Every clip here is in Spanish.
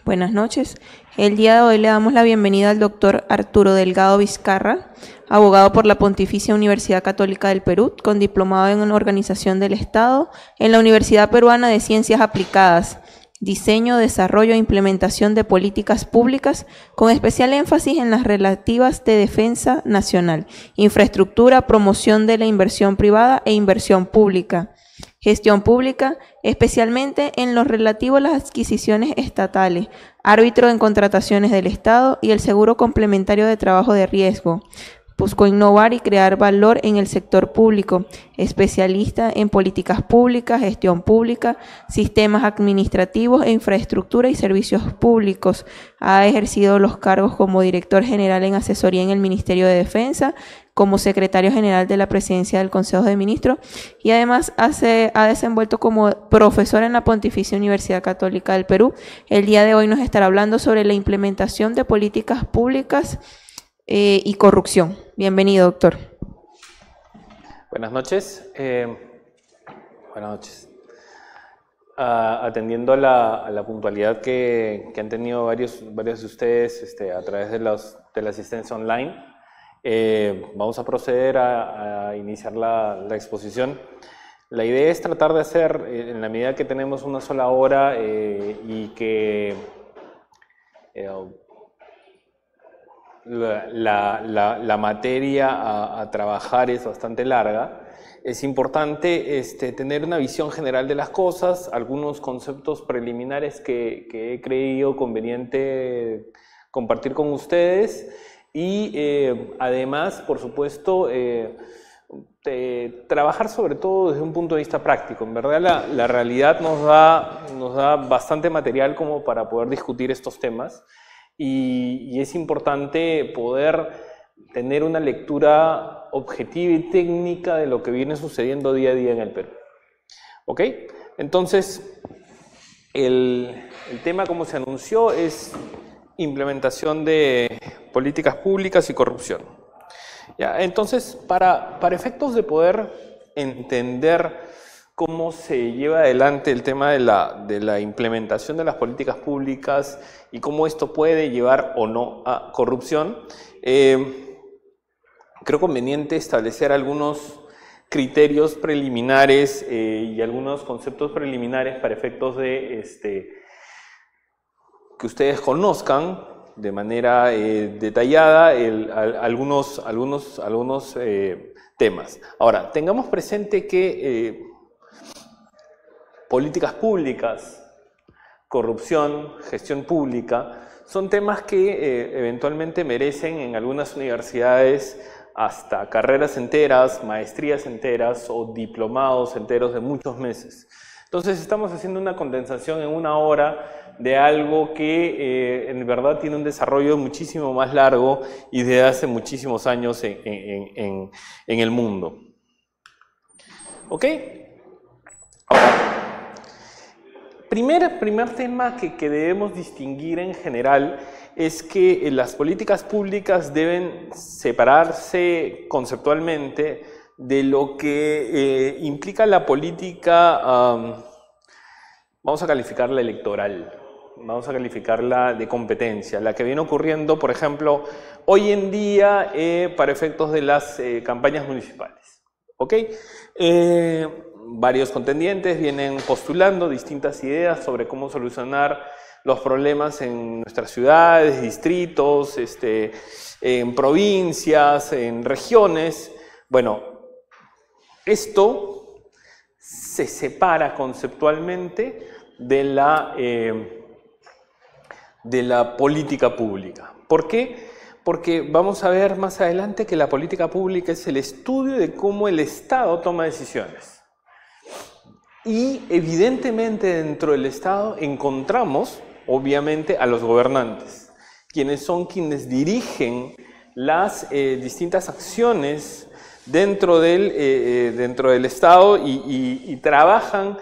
Buenas noches. El día de hoy le damos la bienvenida al doctor Arturo Delgado Vizcarra, abogado por la Pontificia Universidad Católica del Perú, con diplomado en Organización del Estado en la Universidad Peruana de Ciencias Aplicadas, Diseño, Desarrollo e Implementación de Políticas Públicas, con especial énfasis en las relativas de defensa nacional, infraestructura, promoción de la inversión privada e inversión pública. Gestión pública, especialmente en lo relativo a las adquisiciones estatales, árbitro en contrataciones del Estado y el seguro complementario de trabajo de riesgo. Buscó innovar y crear valor en el sector público, especialista en políticas públicas, gestión pública, sistemas administrativos e infraestructura y servicios públicos. Ha ejercido los cargos como director general en asesoría en el Ministerio de Defensa, como secretario general de la Presidencia del Consejo de Ministros y además ha desenvuelto como profesor en la Pontificia Universidad Católica del Perú. El día de hoy nos estará hablando sobre la implementación de políticas públicas y corrupción. Bienvenido, doctor. Buenas noches. Atendiendo a la puntualidad que han tenido varios de ustedes a través de la asistencia online, vamos a proceder a iniciar la exposición. La idea es tratar de hacer, en la medida que tenemos una sola hora y que la materia a trabajar es bastante larga, es importante tener una visión general de las cosas, algunos conceptos preliminares que he creído conveniente compartir con ustedes y además, por supuesto, trabajar sobre todo desde un punto de vista práctico. En verdad la realidad nos da bastante material como para poder discutir estos temas. Y es importante poder tener una lectura objetiva y técnica de lo que viene sucediendo día a día en el Perú. ¿Ok? Entonces, el tema, como se anunció, es implementación de políticas públicas y corrupción. ¿Ya? Entonces, para efectos de poder entender cómo se lleva adelante el tema de la implementación de las políticas públicas y cómo esto puede llevar o no a corrupción, creo conveniente establecer algunos criterios preliminares y algunos conceptos preliminares para efectos de que ustedes conozcan de manera detallada algunos temas. Ahora, tengamos presente que políticas públicas, corrupción, gestión pública, son temas que eventualmente merecen en algunas universidades hasta carreras enteras, maestrías enteras o diplomados enteros de muchos meses. Entonces estamos haciendo una condensación en una hora de algo que en verdad tiene un desarrollo muchísimo más largo y de hace muchísimos años en el mundo. ¿Ok? Ahora, primer tema que debemos distinguir en general es que las políticas públicas deben separarse conceptualmente de lo que implica la política, vamos a calificarla electoral, vamos a calificarla de competencia, la que viene ocurriendo, por ejemplo, hoy en día para efectos de las campañas municipales. ¿Ok? Varios contendientes vienen postulando distintas ideas sobre cómo solucionar los problemas en nuestras ciudades, distritos, en provincias, en regiones. Bueno, esto se separa conceptualmente de la política pública. ¿Por qué? Porque vamos a ver más adelante que la política pública es el estudio de cómo el Estado toma decisiones. Y evidentemente dentro del Estado encontramos, obviamente, a los gobernantes, quienes dirigen las distintas acciones dentro del Estado y trabajan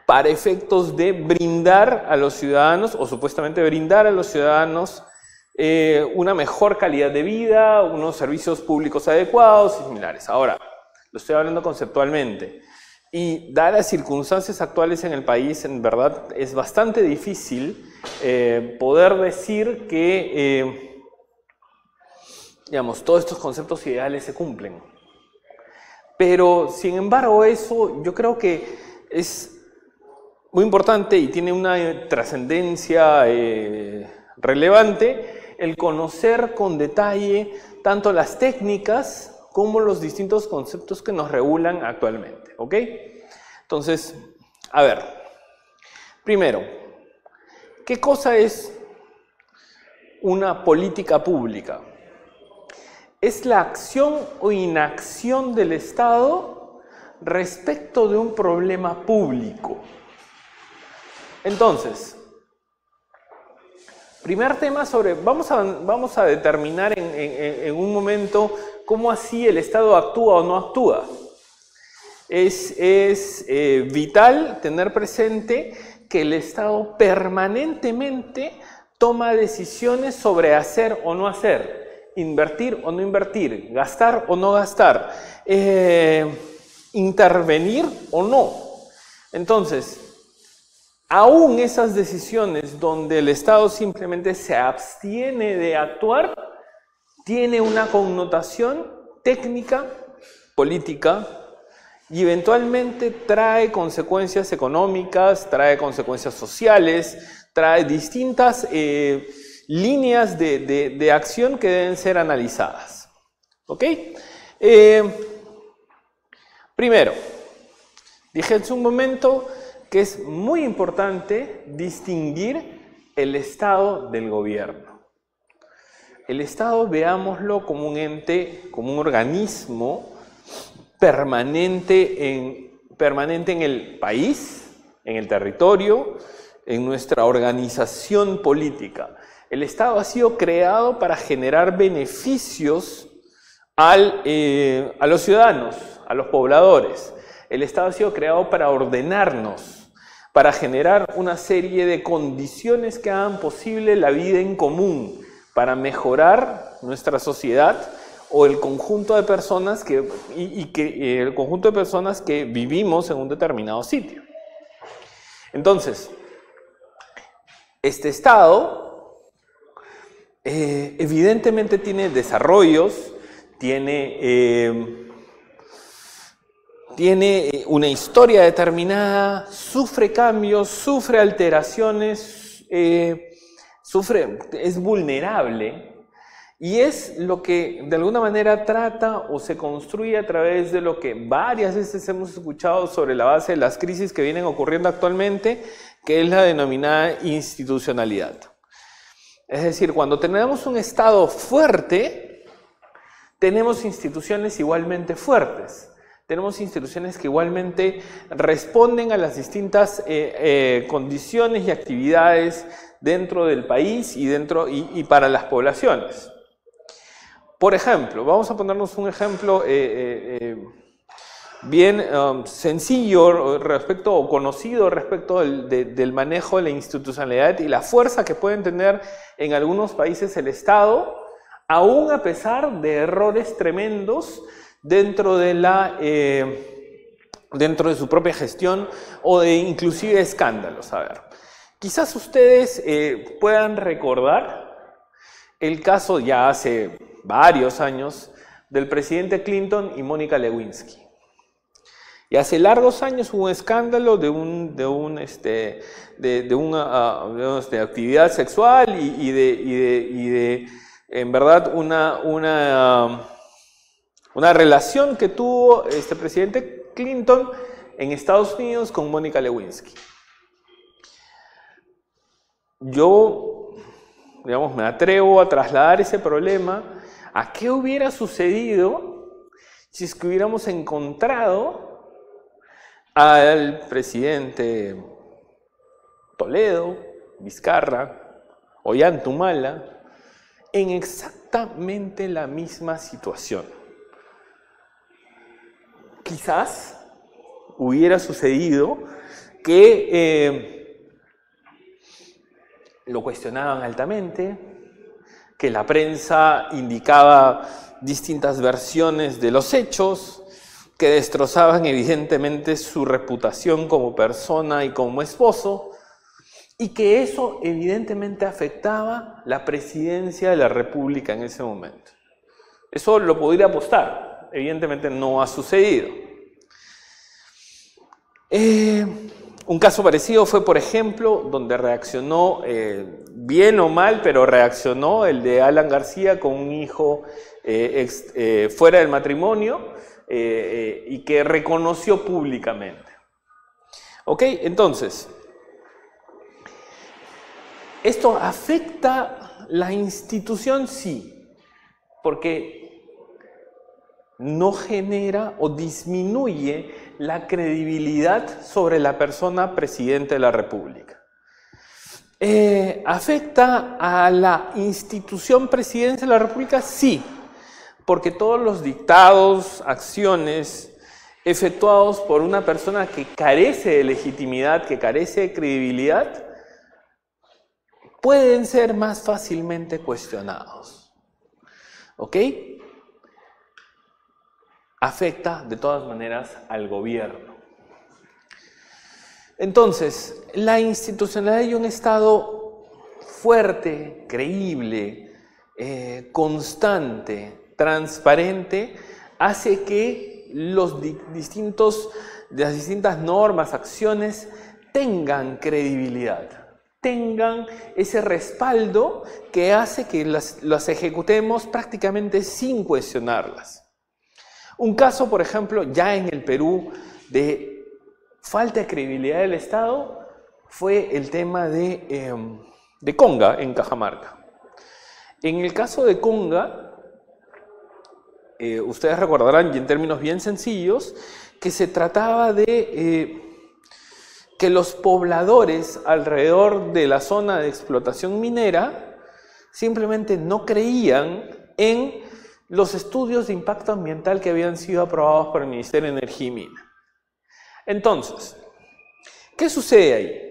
para efectos de brindar a los ciudadanos, o supuestamente brindar a los ciudadanos, una mejor calidad de vida, unos servicios públicos adecuados y similares. Ahora, lo estoy hablando conceptualmente. Y dadas las circunstancias actuales en el país, en verdad es bastante difícil poder decir que, digamos, todos estos conceptos ideales se cumplen. Pero, sin embargo, eso yo creo que es muy importante y tiene una trascendencia relevante el conocer con detalle tanto las técnicas como los distintos conceptos que nos regulan actualmente, ¿ok? Entonces, a ver, primero, ¿qué cosa es una política pública? Es la acción o inacción del Estado respecto de un problema público. Entonces, primer tema sobre, vamos a determinar en un momento cómo así el Estado actúa o no actúa. Es vital tener presente que el Estado permanentemente toma decisiones sobre hacer o no hacer, invertir o no invertir, gastar o no gastar, intervenir o no. Entonces, aún esas decisiones donde el Estado simplemente se abstiene de actuar, tiene una connotación técnica, política, y eventualmente trae consecuencias económicas, trae consecuencias sociales, trae distintas líneas de acción que deben ser analizadas. ¿Ok? Primero, dije hace un momento que es muy importante distinguir el Estado del gobierno. El Estado, veámoslo como un ente, como un organismo permanente en el país, en el territorio, en nuestra organización política. El Estado ha sido creado para generar beneficios a los ciudadanos, a los pobladores. El Estado ha sido creado para ordenarnos, para generar una serie de condiciones que hagan posible la vida en común, para mejorar nuestra sociedad o el conjunto de personas el conjunto de personas que vivimos en un determinado sitio. Entonces, este Estado evidentemente tiene desarrollos, tiene una historia determinada, sufre cambios, sufre alteraciones, es vulnerable, y es lo que de alguna manera trata o se construye a través de lo que varias veces hemos escuchado sobre la base de las crisis que vienen ocurriendo actualmente, que es la denominada institucionalidad. Es decir, cuando tenemos un Estado fuerte, tenemos instituciones igualmente fuertes. Tenemos instituciones que igualmente responden a las distintas condiciones y actividades dentro del país y para las poblaciones. Por ejemplo, vamos a ponernos un ejemplo bien sencillo o conocido respecto del manejo de la institucionalidad y la fuerza que pueden tener en algunos países el Estado, aún a pesar de errores tremendos dentro de su propia gestión o de inclusive escándalos. A ver, quizás ustedes puedan recordar el caso ya hace varios años del presidente Clinton y Mónica Lewinsky. Y hace largos años hubo un escándalo de actividad sexual y de en verdad una relación que tuvo este presidente Clinton en Estados Unidos con Mónica Lewinsky. Yo, digamos, me atrevo a trasladar ese problema a qué hubiera sucedido si es que hubiéramos encontrado al presidente Toledo, Vizcarra, Ollantumala en exactamente la misma situación. Quizás hubiera sucedido que lo cuestionaban altamente, que la prensa indicaba distintas versiones de los hechos, que destrozaban evidentemente su reputación como persona y como esposo, y que eso evidentemente afectaba la presidencia de la República en ese momento. Eso lo podría apostar, evidentemente no ha sucedido. Un caso parecido fue, por ejemplo, donde reaccionó, bien o mal, pero reaccionó el de Alan García con un hijo fuera del matrimonio y que reconoció públicamente. ¿Ok? Entonces, ¿esto afecta la institución? Sí, porque no genera o disminuye la credibilidad sobre la persona presidente de la República. ¿Afecta a la institución presidencia de la República? Sí, porque todos los dictados, acciones efectuados por una persona que carece de legitimidad, que carece de credibilidad, pueden ser más fácilmente cuestionados. ¿Ok? Afecta de todas maneras al gobierno. Entonces, la institucionalidad de un Estado fuerte, creíble, constante, transparente, hace que las distintas normas, acciones, tengan credibilidad, tengan ese respaldo que hace que las ejecutemos prácticamente sin cuestionarlas. Un caso, por ejemplo, ya en el Perú de falta de credibilidad del Estado fue el tema de Conga en Cajamarca. En el caso de Conga, ustedes recordarán, y en términos bien sencillos, que se trataba de que los pobladores alrededor de la zona de explotación minera simplemente no creían en los estudios de impacto ambiental que habían sido aprobados por el Ministerio de Energía y Minas. Entonces, ¿qué sucede ahí?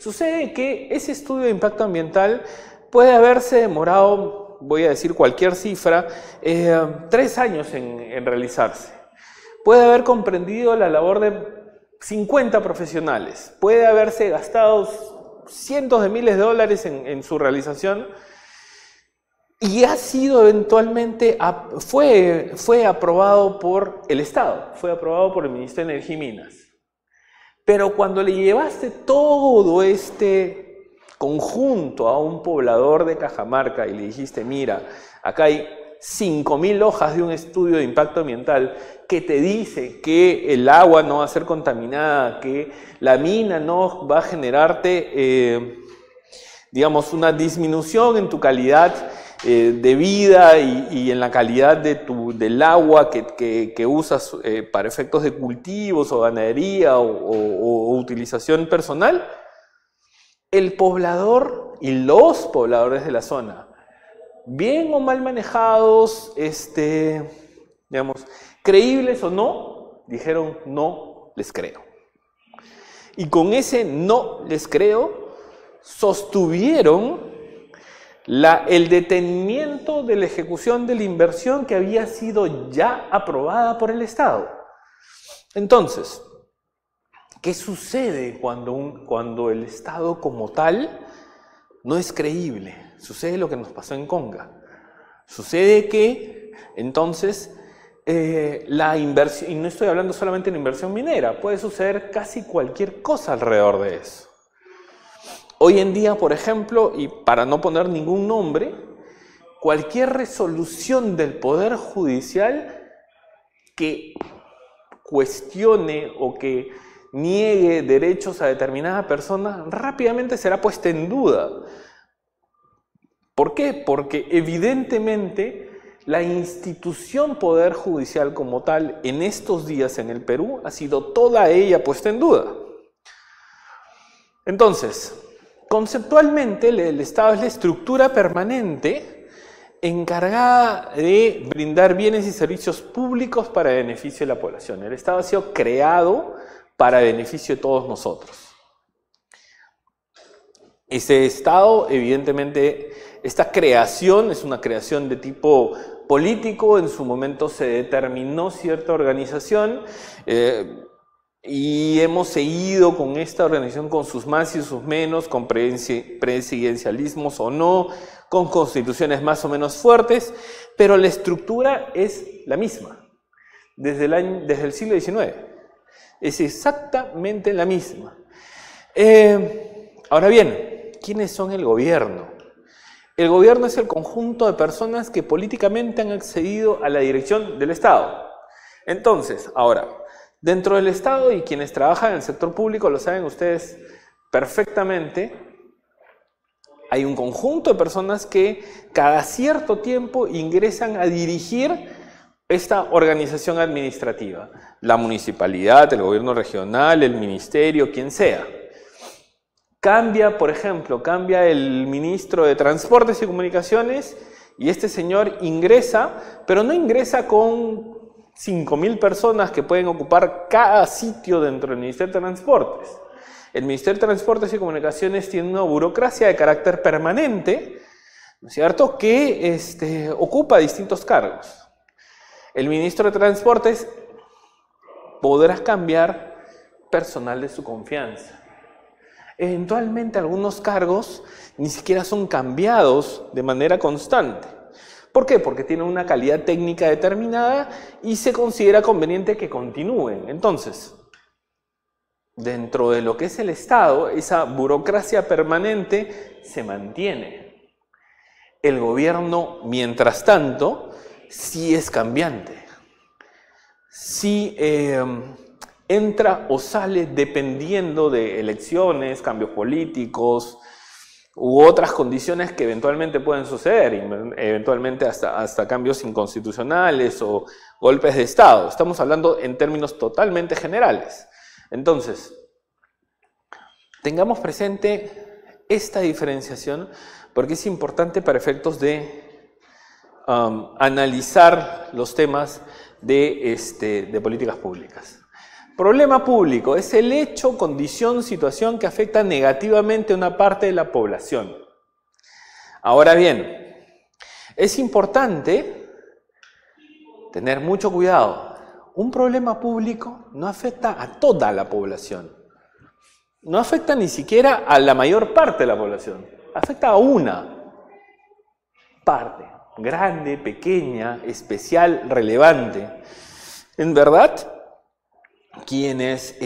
Sucede que ese estudio de impacto ambiental puede haberse demorado, voy a decir cualquier cifra, 3 años en realizarse. Puede haber comprendido la labor de 50 profesionales, puede haberse gastado cientos de miles de dólares en su realización, y ha sido eventualmente, fue aprobado por el Estado, fue aprobado por el Ministerio de Energía y Minas. Pero cuando le llevaste todo este conjunto a un poblador de Cajamarca y le dijiste, mira, acá hay 5.000 hojas de un estudio de impacto ambiental que te dice que el agua no va a ser contaminada, que la mina no va a generarte, digamos, una disminución en tu calidad de vida y en la calidad del agua que usas para efectos de cultivos o ganadería o utilización personal, el poblador y los pobladores de la zona, bien o mal manejados, digamos, creíbles o no, dijeron no les creo. Y con ese no les creo, sostuvieron el detenimiento de la ejecución de la inversión que había sido ya aprobada por el Estado. Entonces, ¿qué sucede cuando el Estado como tal no es creíble? Sucede lo que nos pasó en Conga. Sucede que, entonces, la inversión, y no estoy hablando solamente de la inversión minera, puede suceder casi cualquier cosa alrededor de eso. Hoy en día, por ejemplo, y para no poner ningún nombre, cualquier resolución del Poder Judicial que cuestione o que niegue derechos a determinada persona, rápidamente será puesta en duda. ¿Por qué? Porque evidentemente la institución Poder Judicial como tal en estos días en el Perú ha sido toda ella puesta en duda. Entonces, conceptualmente, el Estado es la estructura permanente encargada de brindar bienes y servicios públicos para beneficio de la población. El Estado ha sido creado para beneficio de todos nosotros. Ese Estado, evidentemente, esta creación es una creación de tipo político, en su momento se determinó cierta organización, y hemos seguido con esta organización con sus más y sus menos, con presidencialismos o no, con constituciones más o menos fuertes, pero la estructura es la misma desde el siglo XIX. Es exactamente la misma. Ahora bien, ¿quiénes son el gobierno? El gobierno es el conjunto de personas que políticamente han accedido a la dirección del Estado. Entonces, ahora, dentro del Estado, y quienes trabajan en el sector público lo saben ustedes perfectamente, hay un conjunto de personas que cada cierto tiempo ingresan a dirigir esta organización administrativa. La municipalidad, el gobierno regional, el ministerio, quien sea. Cambia, por ejemplo, cambia el ministro de Transportes y Comunicaciones y este señor ingresa, pero no ingresa con 5.000 personas que pueden ocupar cada sitio dentro del Ministerio de Transportes. El Ministerio de Transportes y Comunicaciones tiene una burocracia de carácter permanente, ¿no es cierto?, que ocupa distintos cargos. El ministro de Transportes podrá cambiar personal de su confianza. Eventualmente algunos cargos ni siquiera son cambiados de manera constante. ¿Por qué? Porque tienen una calidad técnica determinada y se considera conveniente que continúen. Entonces, dentro de lo que es el Estado, esa burocracia permanente se mantiene. El gobierno, mientras tanto, sí es cambiante. Sí entra o sale dependiendo de elecciones, cambios políticos u otras condiciones que eventualmente pueden suceder, eventualmente hasta cambios inconstitucionales o golpes de Estado. Estamos hablando en términos totalmente generales. Entonces, tengamos presente esta diferenciación porque es importante para efectos de analizar los temas de políticas públicas. Problema público es el hecho, condición, situación que afecta negativamente a una parte de la población. Ahora bien, es importante tener mucho cuidado. Un problema público no afecta a toda la población. No afecta ni siquiera a la mayor parte de la población. Afecta a una parte, grande, pequeña, especial, relevante. En verdad, quienes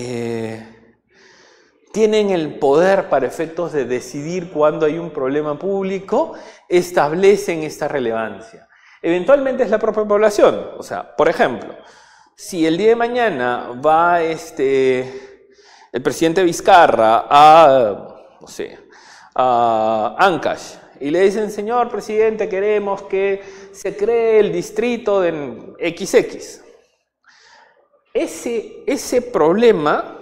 tienen el poder para efectos de decidir cuándo hay un problema público, establecen esta relevancia. Eventualmente es la propia población. O sea, por ejemplo, si el día de mañana va el presidente Vizcarra a Ancash y le dicen, señor presidente, queremos que se cree el distrito en XX. Ese problema,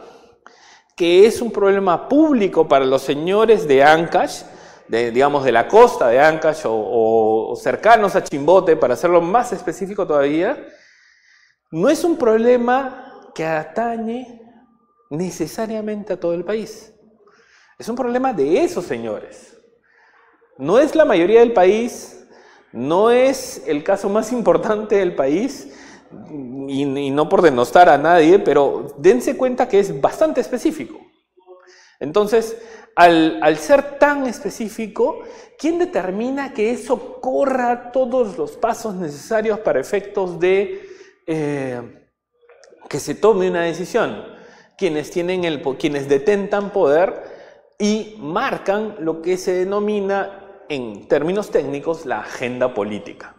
que es un problema público para los señores de Ancash, digamos de la costa de Ancash o cercanos a Chimbote, para hacerlo más específico todavía, no es un problema que atañe necesariamente a todo el país. Es un problema de esos señores. No es la mayoría del país, no es el caso más importante del país, y no por denostar a nadie, pero dense cuenta que es bastante específico. Entonces, al ser tan específico, ¿quién determina que eso corra todos los pasos necesarios para efectos de que se tome una decisión? Quienes detentan poder y marcan lo que se denomina, en términos técnicos, la agenda política.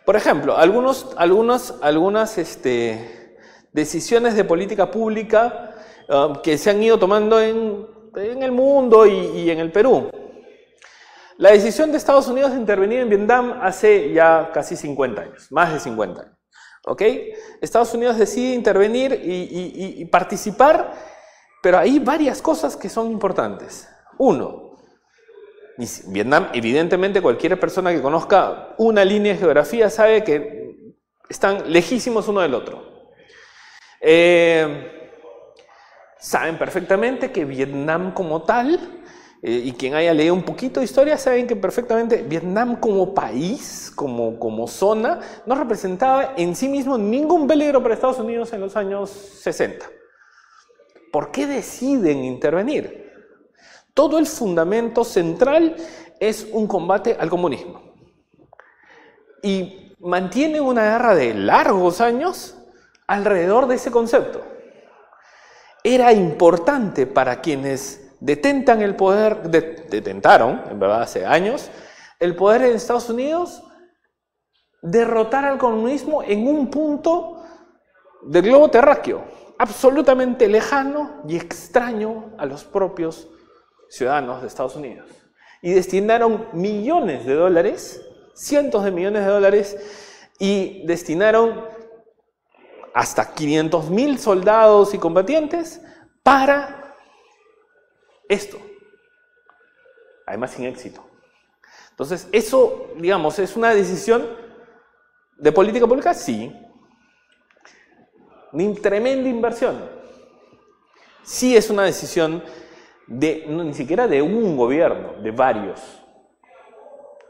Por ejemplo, algunas decisiones de política pública que se han ido tomando en el mundo y en el Perú. La decisión de Estados Unidos de intervenir en Vietnam hace ya casi 50 años, más de 50 años. ¿Ok? Estados Unidos decide intervenir y participar, pero hay varias cosas que son importantes. Uno, Vietnam, evidentemente cualquier persona que conozca una línea de geografía sabe que están lejísimos uno del otro. Saben perfectamente que Vietnam como tal y quien haya leído un poquito de historia saben que perfectamente Vietnam como país, como zona, no representaba en sí mismo ningún peligro para Estados Unidos en los años 60. ¿Por qué deciden intervenir? Todo el fundamento central es un combate al comunismo. Y mantienen una guerra de largos años alrededor de ese concepto. Era importante para quienes detentan el poder, detentaron, en verdad hace años, el poder en Estados Unidos, derrotar al comunismo en un punto del globo terráqueo, absolutamente lejano y extraño a los propios ciudadanos de Estados Unidos. Y destinaron millones de dólares, cientos de millones de dólares, y destinaron hasta 500.000 soldados y combatientes para esto, además sin éxito. Entonces, eso, digamos, es una decisión de política pública, sí. Ni tremenda inversión. Sí es una decisión ni siquiera de un gobierno, de varios.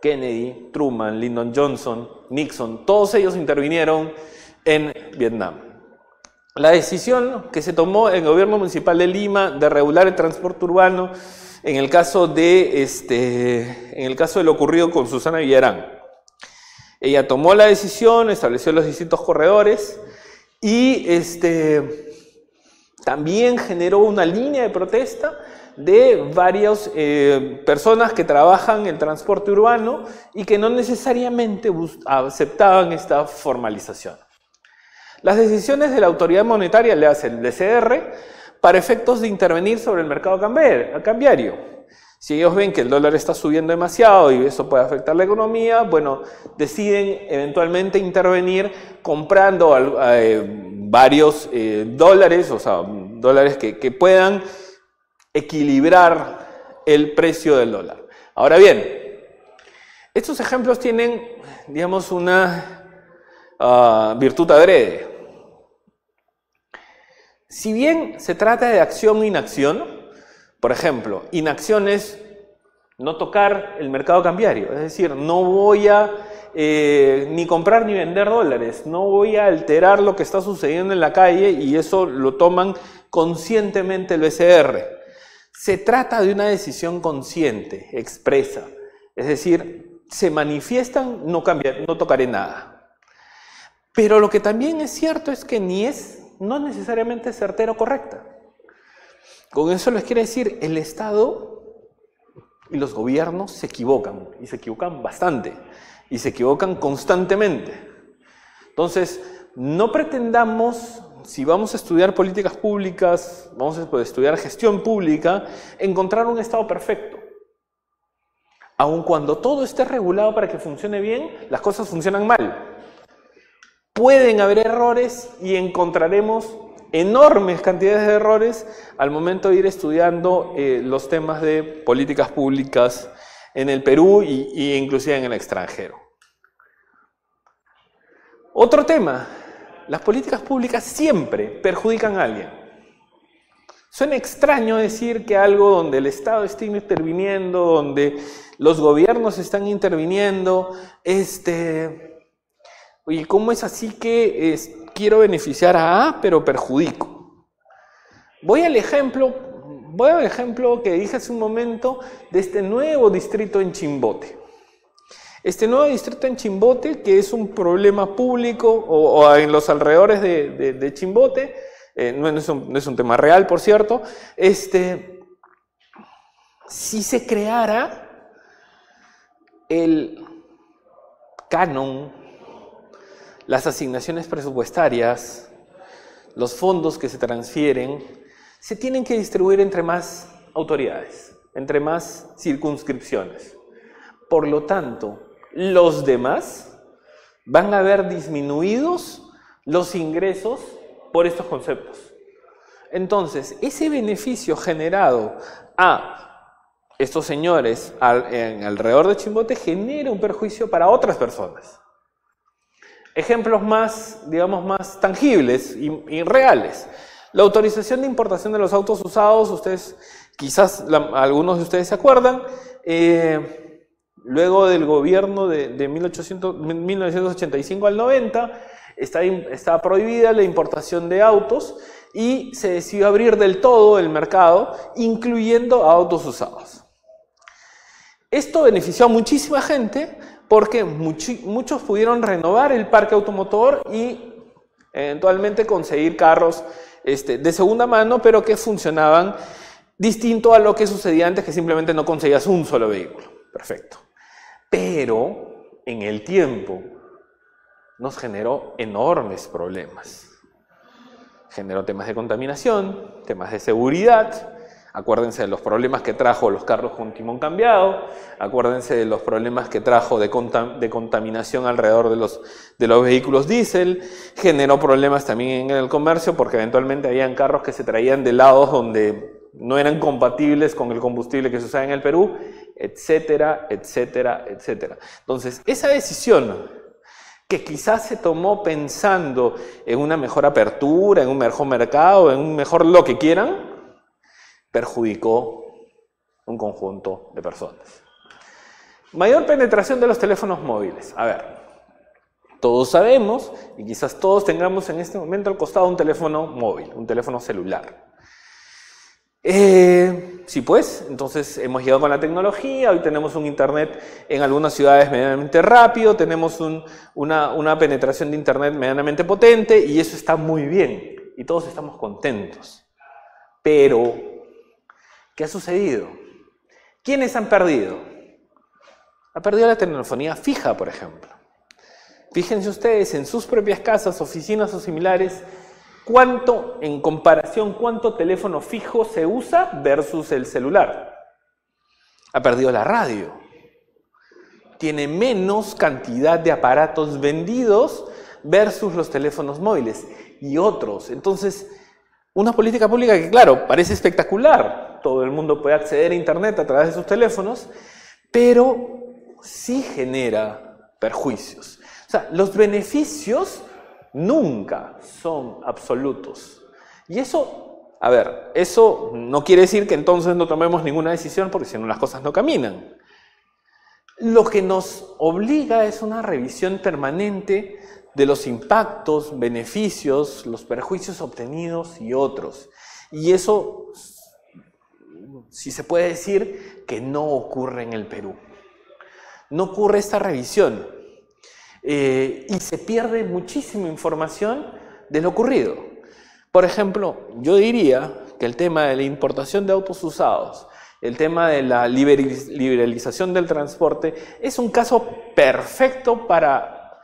Kennedy, Truman, Lyndon Johnson, Nixon, todos ellos intervinieron en Vietnam. La decisión que se tomó en el gobierno municipal de Lima de regular el transporte urbano en el caso de lo ocurrido con Susana Villarán. Ella tomó la decisión, estableció los distintos corredores y también generó una línea de protesta de varias personas que trabajan en transporte urbano y que no necesariamente aceptaban esta formalización. Las decisiones de la autoridad monetaria le hacen el BCR para efectos de intervenir sobre el mercado cambiario. Si ellos ven que el dólar está subiendo demasiado y eso puede afectar la economía, bueno, deciden eventualmente intervenir comprando varios dólares, o sea, dólares que puedan equilibrar el precio del dólar. Ahora bien, estos ejemplos tienen, digamos, una virtud adrede. Si bien se trata de acción o inacción, por ejemplo, inacción es no tocar el mercado cambiario, es decir, no voy a ni comprar ni vender dólares, no voy a alterar lo que está sucediendo en la calle y eso lo toman conscientemente el BCR. Se trata de una decisión consciente, expresa, es decir, se manifiestan, no tocaré nada. Pero lo que también es cierto es que no es necesariamente certera o correcta. Con eso les quiero decir, el Estado y los gobiernos se equivocan, y se equivocan bastante, y se equivocan constantemente. Entonces, no pretendamos, si vamos a estudiar políticas públicas, vamos a estudiar gestión pública, encontrar un Estado perfecto. Aun cuando todo esté regulado para que funcione bien, las cosas funcionan mal. Pueden haber errores y encontraremos enormes cantidades de errores al momento de ir estudiando los temas de políticas públicas en el Perú y inclusive en el extranjero. Otro tema, las políticas públicas siempre perjudican a alguien. Suena extraño decir que algo donde el Estado esté interviniendo, donde los gobiernos están interviniendo, oye, ¿cómo es así que quiero beneficiar a A, pero perjudico? Voy al ejemplo que dije hace un momento de este nuevo distrito en Chimbote. Este nuevo distrito en Chimbote, que es un problema público, o en los alrededores de Chimbote, no es un tema real, por cierto, si se creara el canon, las asignaciones presupuestarias, los fondos que se transfieren, se tienen que distribuir entre más autoridades, entre más circunscripciones. Por lo tanto, los demás van a ver disminuidos los ingresos por estos conceptos. Entonces, ese beneficio generado a estos señores alrededor de Chimbote genera un perjuicio para otras personas. Ejemplos más, digamos, más tangibles y reales. La autorización de importación de los autos usados, ustedes Algunos de ustedes se acuerdan, luego del gobierno de 1985 al 90, está prohibida la importación de autos y se decidió abrir del todo el mercado, incluyendo autos usados. Esto benefició a muchísima gente porque muchos pudieron renovar el parque automotor y eventualmente conseguir carros de segunda mano, pero que funcionaban distinto a lo que sucedía antes, que simplemente no conseguías un solo vehículo. Perfecto. Pero en el tiempo nos generó enormes problemas. Generó temas de contaminación, temas de seguridad. Acuérdense de los problemas que trajo los carros con timón cambiado. Acuérdense de los problemas que trajo de contaminación alrededor de los vehículos diésel. Generó problemas también en el comercio porque eventualmente habían carros que se traían de lados donde no eran compatibles con el combustible que se usaba en el Perú, etcétera, etcétera, etcétera. Entonces, esa decisión que quizás se tomó pensando en una mejor apertura, en un mejor mercado, en un mejor lo que quieran, perjudicó un conjunto de personas. Mayor penetración de los teléfonos móviles. A ver, todos sabemos, y quizás todos tengamos en este momento al costado un teléfono móvil, un teléfono celular. Sí, pues, entonces hemos llegado con la tecnología, hoy tenemos un internet en algunas ciudades medianamente rápido, tenemos una penetración de internet medianamente potente y eso está muy bien y todos estamos contentos. Pero, ¿qué ha sucedido? ¿Quiénes han perdido? Ha perdido la telefonía fija, por ejemplo. Fíjense ustedes en sus propias casas, oficinas o similares, en comparación, cuánto teléfono fijo se usa versus el celular. Ha perdido la radio. Tiene menos cantidad de aparatos vendidos versus los teléfonos móviles y otros. Entonces, una política pública que, claro, parece espectacular. Todo el mundo puede acceder a Internet a través de sus teléfonos, pero sí genera perjuicios. O sea, los beneficios nunca son absolutos. Y eso, a ver, eso no quiere decir que entonces no tomemos ninguna decisión porque si no las cosas no caminan. Lo que nos obliga es una revisión permanente de los impactos, beneficios, los perjuicios obtenidos y otros. Y eso, si se puede decir, que no ocurre en el Perú. No ocurre esta revisión. Y se pierde muchísima información de lo ocurrido. Por ejemplo, yo diría que el tema de la importación de autos usados, el tema de la liberalización del transporte, es un caso perfecto para,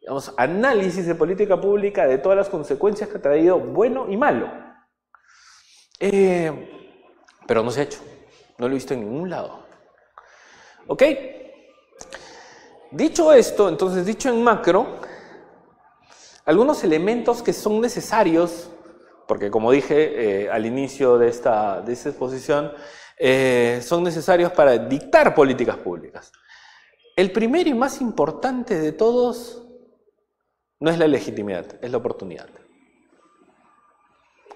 digamos, análisis de política pública de todas las consecuencias que ha traído, bueno y malo. Pero no se ha hecho, no lo he visto en ningún lado. ¿Ok? Dicho esto, entonces, dicho en macro, algunos elementos que son necesarios, porque como dije al inicio de esta exposición, son necesarios para dictar políticas públicas. El primero y más importante de todos no es la legitimidad, es la oportunidad.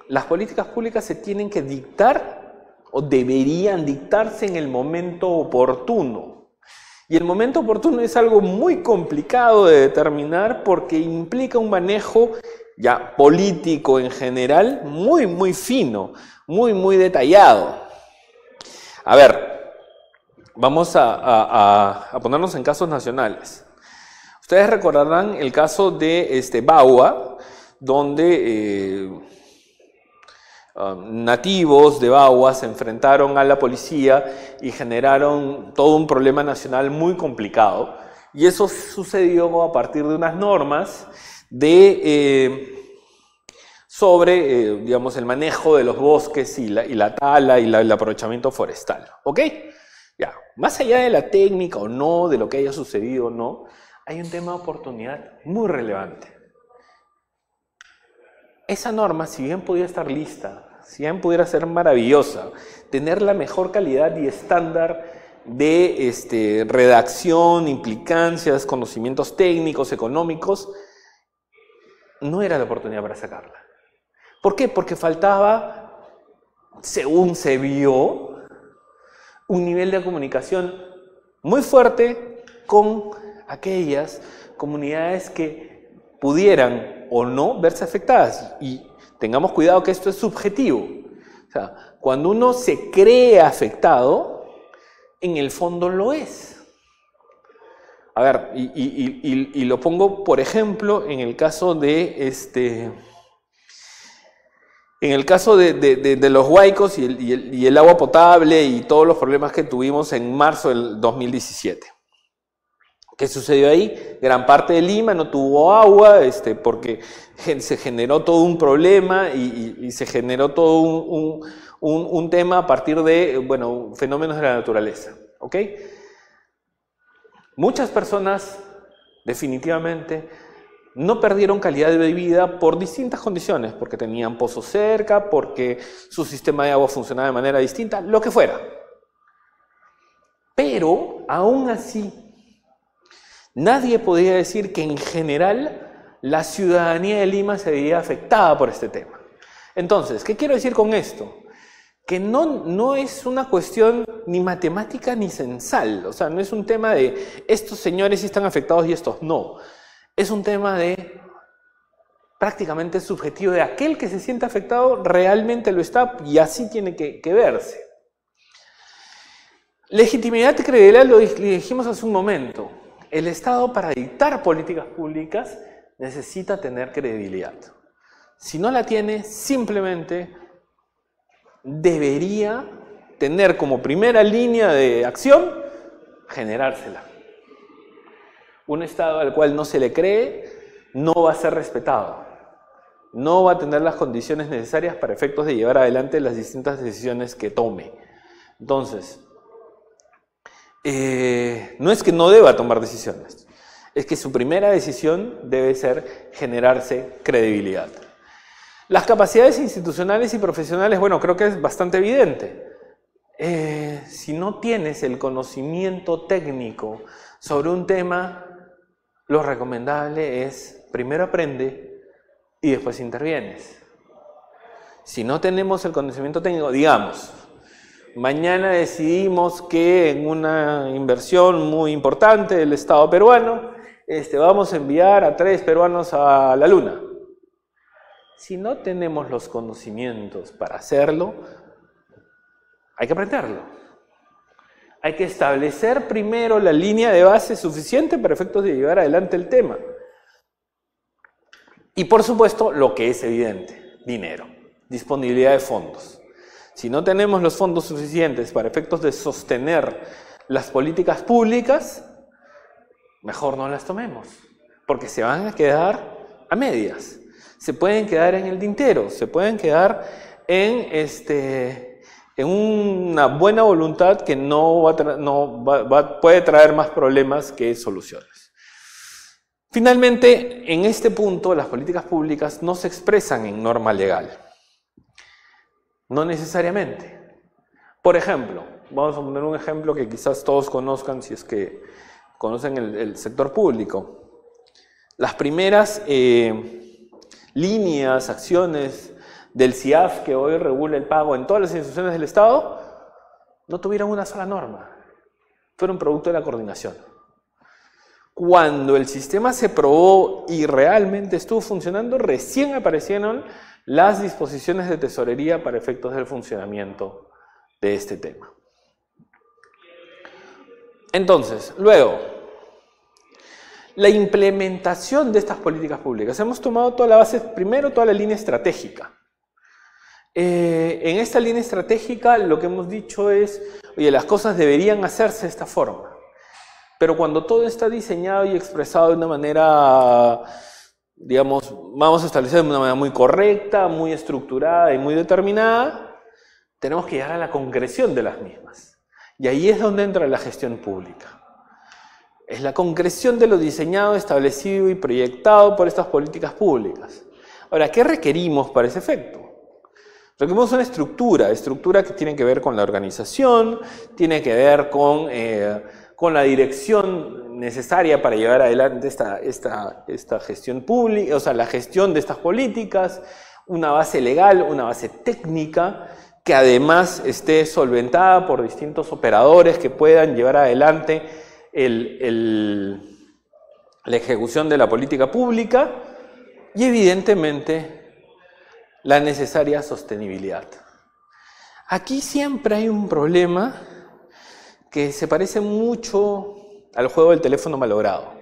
Las políticas públicas se tienen que dictar o deberían dictarse en el momento oportuno. Y el momento oportuno es algo muy complicado de determinar porque implica un manejo ya político en general muy, muy fino, muy, muy detallado. A ver, vamos a ponernos en casos nacionales. Ustedes recordarán el caso de Baua, donde nativos de Baua se enfrentaron a la policía y generaron todo un problema nacional muy complicado. Y eso sucedió a partir de unas normas sobre digamos, el manejo de los bosques y la tala y el aprovechamiento forestal. ¿Ok? Ya, más allá de la técnica o no, de lo que haya sucedido o no, hay un tema de oportunidad muy relevante. Esa norma, si bien podía estar lista, si bien pudiera ser maravillosa, tener la mejor calidad y estándar de redacción, implicancias, conocimientos técnicos, económicos, no era la oportunidad para sacarla. ¿Por qué? Porque faltaba según se vio, un nivel de comunicación muy fuerte con aquellas comunidades que pudieran o no verse afectadas. Y tengamos cuidado que esto es subjetivo. O sea, cuando uno se cree afectado, en el fondo lo es. A ver, y lo pongo, por ejemplo, en el caso de los huaicos y el agua potable y todos los problemas que tuvimos en marzo del 2017. ¿Qué sucedió ahí? Gran parte de Lima no tuvo agua porque se generó todo un problema y se generó todo un tema a partir de, bueno, fenómenos de la naturaleza. ¿Ok? Muchas personas definitivamente no perdieron calidad de vida por distintas condiciones, porque tenían pozos cerca, porque su sistema de agua funcionaba de manera distinta, lo que fuera. Pero, aún así, nadie podía decir que en general la ciudadanía de Lima se veía afectada por este tema. Entonces, ¿qué quiero decir con esto? Que no es una cuestión ni matemática ni censal. O sea, no es un tema de estos señores sí están afectados y estos no. Es un tema de prácticamente subjetivo de aquel que se siente afectado realmente lo está y así tiene que verse. Legitimidad y credibilidad lo dijimos hace un momento. El Estado, para dictar políticas públicas, necesita tener credibilidad. Si no la tiene, simplemente debería tener como primera línea de acción generársela. Un Estado al cual no se le cree no va a ser respetado, no va a tener las condiciones necesarias para efectos de llevar adelante las distintas decisiones que tome. Entonces, no es que no deba tomar decisiones, es que su primera decisión debe ser generarse credibilidad. Las capacidades institucionales y profesionales, bueno, creo que es bastante evidente. Si no tienes el conocimiento técnico sobre un tema, lo recomendable es primero aprende y después intervienes. Si no tenemos el conocimiento técnico, digamos, mañana decidimos que en una inversión muy importante del Estado peruano, vamos a enviar a 3 peruanos a la Luna. Si no tenemos los conocimientos para hacerlo, hay que aprenderlo. Hay que establecer primero la línea de base suficiente para efectos de llevar adelante el tema. Y por supuesto, lo que es evidente, dinero, disponibilidad de fondos. Si no tenemos los fondos suficientes para efectos de sostener las políticas públicas, mejor no las tomemos, porque se van a quedar a medias. Se pueden quedar en el tintero, se pueden quedar en una buena voluntad que puede traer más problemas que soluciones. Finalmente, en este punto, las políticas públicas no se expresan en norma legal. No necesariamente. Por ejemplo, vamos a poner un ejemplo que quizás todos conozcan si es que conocen el sector público. Las primeras líneas, acciones del CIAF que hoy regula el pago en todas las instituciones del Estado, no tuvieron una sola norma. Fueron producto de la coordinación. Cuando el sistema se probó y realmente estuvo funcionando, recién aparecieron las disposiciones de tesorería para efectos del funcionamiento de este tema. Entonces, luego, la implementación de estas políticas públicas. Hemos tomado toda la base, primero toda la línea estratégica. En esta línea estratégica lo que hemos dicho es, oye, las cosas deberían hacerse de esta forma. Pero cuando todo está diseñado y expresado de una manera, digamos, vamos a establecer de una manera muy correcta, muy estructurada y muy determinada, tenemos que llegar a la concreción de las mismas. Y ahí es donde entra la gestión pública. Es la concreción de lo diseñado, establecido y proyectado por estas políticas públicas. Ahora, ¿qué requerimos para ese efecto? Requerimos una estructura que tiene que ver con la organización, tiene que ver con la dirección necesaria para llevar adelante esta gestión pública, o sea, la gestión de estas políticas, una base legal, una base técnica, que además esté solventada por distintos operadores que puedan llevar adelante la ejecución de la política pública y evidentemente la necesaria sostenibilidad. Aquí siempre hay un problema que se parece mucho al juego del teléfono malogrado.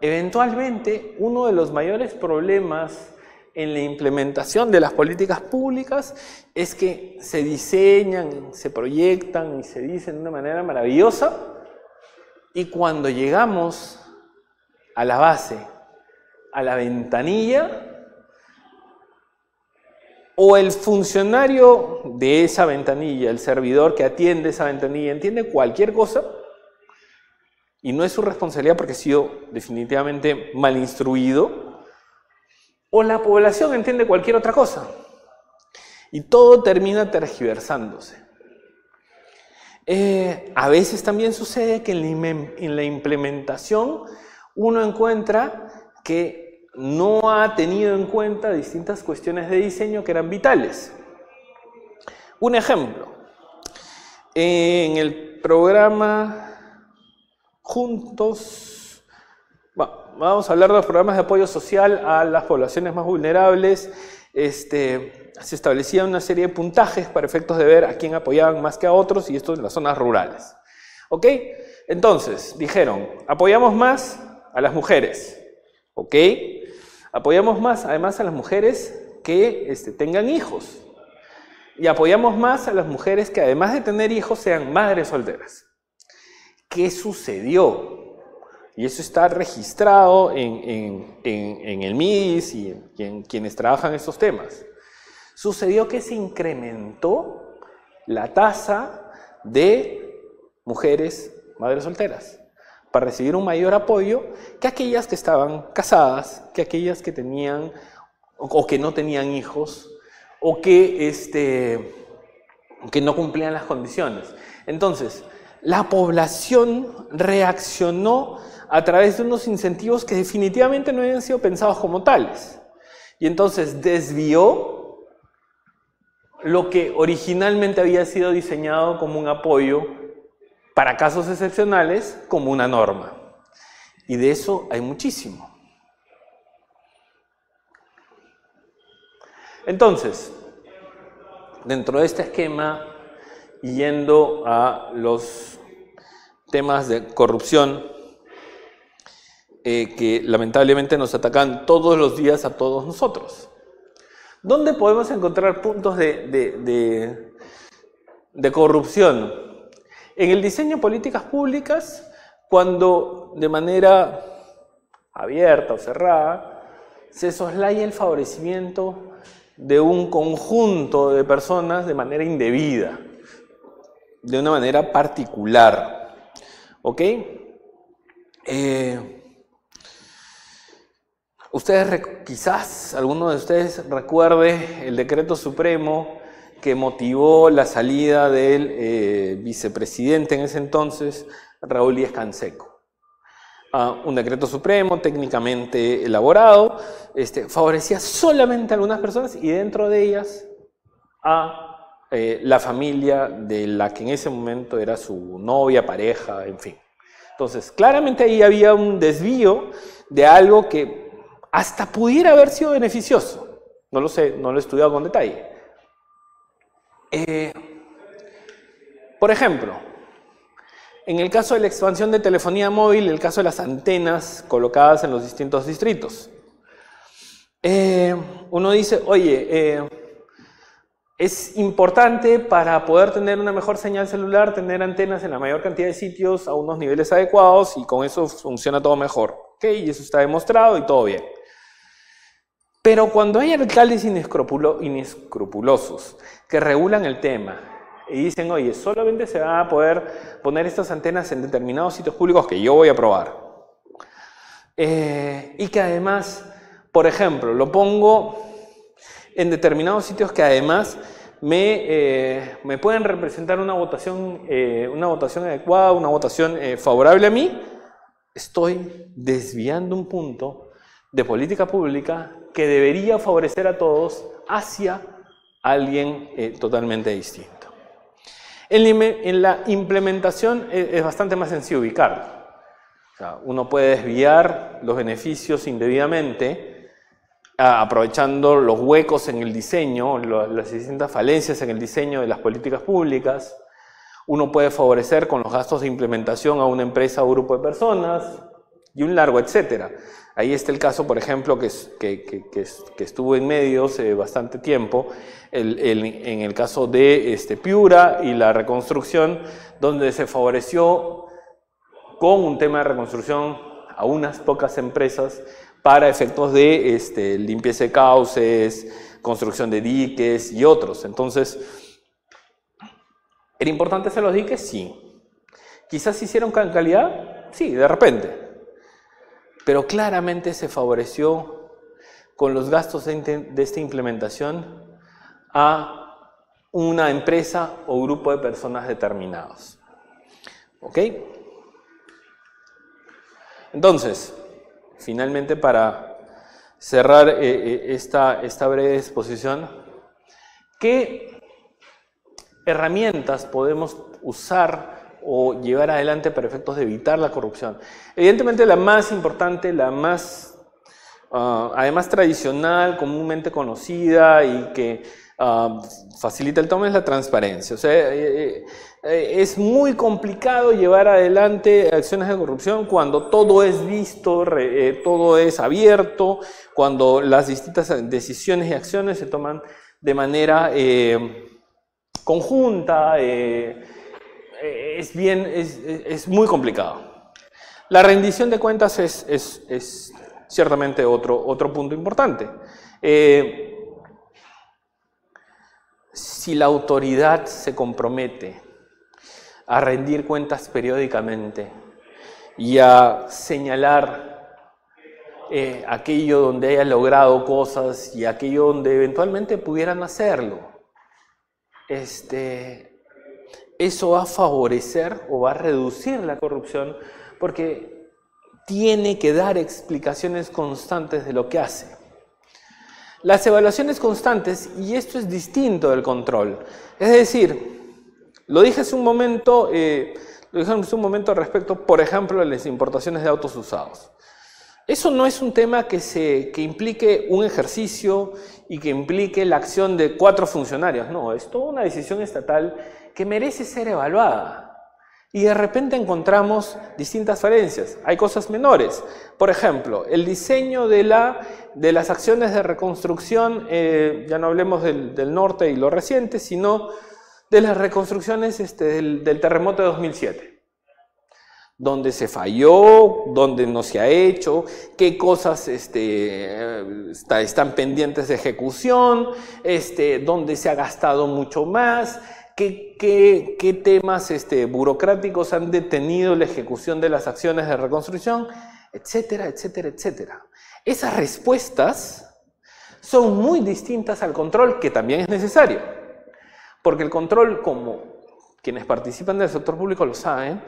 Eventualmente, uno de los mayores problemas en la implementación de las políticas públicas es que se diseñan, se proyectan y se dicen de una manera maravillosa, y cuando llegamos a la base, a la ventanilla, o el funcionario de esa ventanilla, el servidor que atiende esa ventanilla, entiende cualquier cosa, y no es su responsabilidad porque ha sido definitivamente mal instruido, o la población entiende cualquier otra cosa, y todo termina tergiversándose. A veces también sucede que en la implementación uno encuentra que no ha tenido en cuenta distintas cuestiones de diseño que eran vitales. Un ejemplo, en el programa Juntos, vamos a hablar de los programas de apoyo social a las poblaciones más vulnerables. Se establecía una serie de puntajes para efectos de ver a quién apoyaban más que a otros, y esto en las zonas rurales. ¿Ok? Entonces, dijeron, apoyamos más a las mujeres. ¿Ok? Apoyamos más, además, a las mujeres que tengan hijos. Y apoyamos más a las mujeres que, además de tener hijos, sean madres solteras. ¿Qué sucedió? Y eso está registrado en el MIDIS y en quienes trabajan estos temas. Sucedió que se incrementó la tasa de mujeres madres solteras para recibir un mayor apoyo que aquellas que estaban casadas, que aquellas que tenían o que no tenían hijos, o que no cumplían las condiciones. Entonces, la población reaccionó a través de unos incentivos que definitivamente no habían sido pensados como tales. Y entonces desvió lo que originalmente había sido diseñado como un apoyo para casos excepcionales como una norma. Y de eso hay muchísimo. Entonces, dentro de este esquema, yendo a los temas de corrupción que lamentablemente nos atacan todos los días a todos nosotros. ¿Dónde podemos encontrar puntos de corrupción? En el diseño de políticas públicas, cuando de manera abierta o cerrada se soslaya el favorecimiento de un conjunto de personas de manera indebida, de una manera particular. ¿Ok? Quizás alguno de ustedes recuerde el decreto supremo que motivó la salida del vicepresidente en ese entonces, Raúl Díez Canseco. Un decreto supremo técnicamente elaborado, favorecía solamente a algunas personas y dentro de ellas a la familia de la que en ese momento era su novia, pareja, en fin. Entonces, claramente ahí había un desvío de algo que hasta pudiera haber sido beneficioso. No lo sé, no lo he estudiado con detalle. Por ejemplo, en el caso de la expansión de telefonía móvil, el caso de las antenas colocadas en los distintos distritos. Uno dice, oye, es importante para poder tener una mejor señal celular, tener antenas en la mayor cantidad de sitios a unos niveles adecuados y con eso funciona todo mejor. ¿Ok? Y eso está demostrado y todo bien. Pero cuando hay alcaldes inescrupulosos que regulan el tema y dicen, oye, solamente se van a poder poner estas antenas en determinados sitios públicos que yo voy a probar. Y que además, por ejemplo, lo pongo en determinados sitios que además me pueden representar una votación adecuada, una votación favorable a mí, estoy desviando un punto de política pública que debería favorecer a todos hacia alguien totalmente distinto. En la implementación es bastante más sencillo ubicarlo. O sea, uno puede desviar los beneficios indebidamente, aprovechando los huecos en el diseño, las distintas falencias en el diseño de las políticas públicas. Uno puede favorecer con los gastos de implementación a una empresa o grupo de personas, y un largo etcétera. Ahí está el caso, por ejemplo, que estuvo en medios bastante tiempo, en el caso de Piura y la reconstrucción, donde se favoreció con un tema de reconstrucción a unas pocas empresas para efectos de limpieza de cauces, construcción de diques y otros. Entonces, ¿era importante hacer los diques? Sí. ¿Quizás se hicieron con calidad? Sí, de repente. Pero claramente se favoreció con los gastos de esta implementación a una empresa o grupo de personas determinados. ¿Ok? Entonces, finalmente, para cerrar esta breve exposición, ¿qué herramientas podemos usar o llevar adelante para efectos de evitar la corrupción? Evidentemente la más importante, la más además tradicional, comúnmente conocida y que facilita el toma es la transparencia. O sea, es muy complicado llevar adelante acciones de corrupción cuando todo es visto, todo es abierto, cuando las distintas decisiones y acciones se toman de manera conjunta. Es muy complicado. La rendición de cuentas es ciertamente otro punto importante. Si la autoridad se compromete a rendir cuentas periódicamente y a señalar aquello donde haya logrado cosas y aquello donde eventualmente pudieran hacerlo, eso va a favorecer o va a reducir la corrupción porque tiene que dar explicaciones constantes de lo que hace. Las evaluaciones constantes, y esto es distinto del control, es decir, lo dije hace un momento respecto, por ejemplo, a las importaciones de autos usados. Eso no es un tema que implique un ejercicio y que implique la acción de 4 funcionarios, no, es toda una decisión estatal que merece ser evaluada. Y de repente encontramos distintas falencias. Hay cosas menores. Por ejemplo, el diseño de las acciones de reconstrucción, ya no hablemos del norte y lo reciente, sino de las reconstrucciones del terremoto de 2007. Donde se falló, donde no se ha hecho, qué cosas están pendientes de ejecución, donde se ha gastado mucho más. ¿Qué temas burocráticos han detenido la ejecución de las acciones de reconstrucción? Etcétera, etcétera, etcétera. Esas respuestas son muy distintas al control, que también es necesario. Porque el control, como quienes participan del sector público lo saben,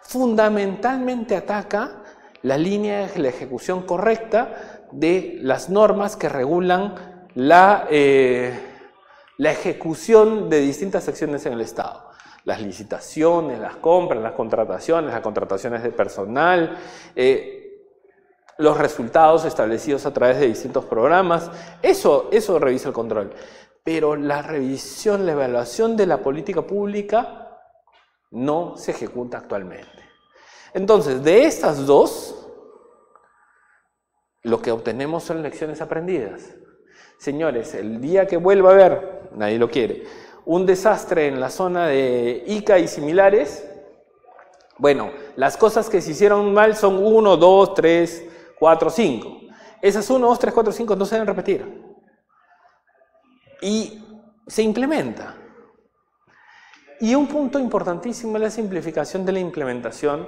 fundamentalmente ataca la línea de la ejecución correcta de las normas que regulan la ejecución de distintas acciones en el Estado. Las licitaciones, las compras, las contrataciones de personal, los resultados establecidos a través de distintos programas. Eso revisa el control. Pero la revisión, la evaluación de la política pública no se ejecuta actualmente. Entonces, de estas dos, lo que obtenemos son lecciones aprendidas. Señores, el día que vuelva a haber, nadie lo quiere, un desastre en la zona de Ica y similares, bueno, las cosas que se hicieron mal son 1, 2, 3, 4, 5. Esas 1, 2, 3, 4, 5 no se deben repetir. Y se implementa. Y un punto importantísimo es la simplificación de la implementación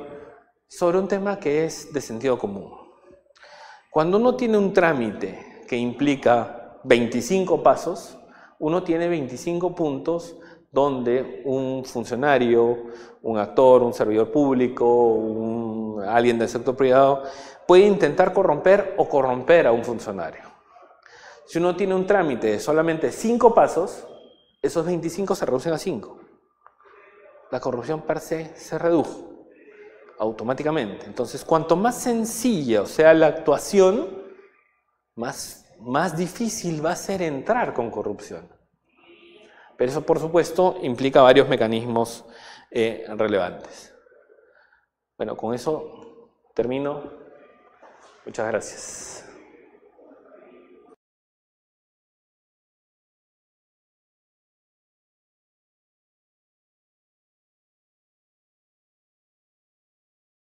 sobre un tema que es de sentido común. Cuando uno tiene un trámite que implica 25 pasos, uno tiene 25 puntos donde un funcionario, un actor, un servidor público, alguien del sector privado puede intentar corromper a un funcionario. Si uno tiene un trámite de solamente 5 pasos, esos 25 se reducen a 5. La corrupción per se redujo automáticamente. Entonces, cuanto más sencilla sea la actuación, más difícil va a ser entrar con corrupción. Pero eso, por supuesto, implica varios mecanismos relevantes. Bueno, con eso termino. Muchas gracias.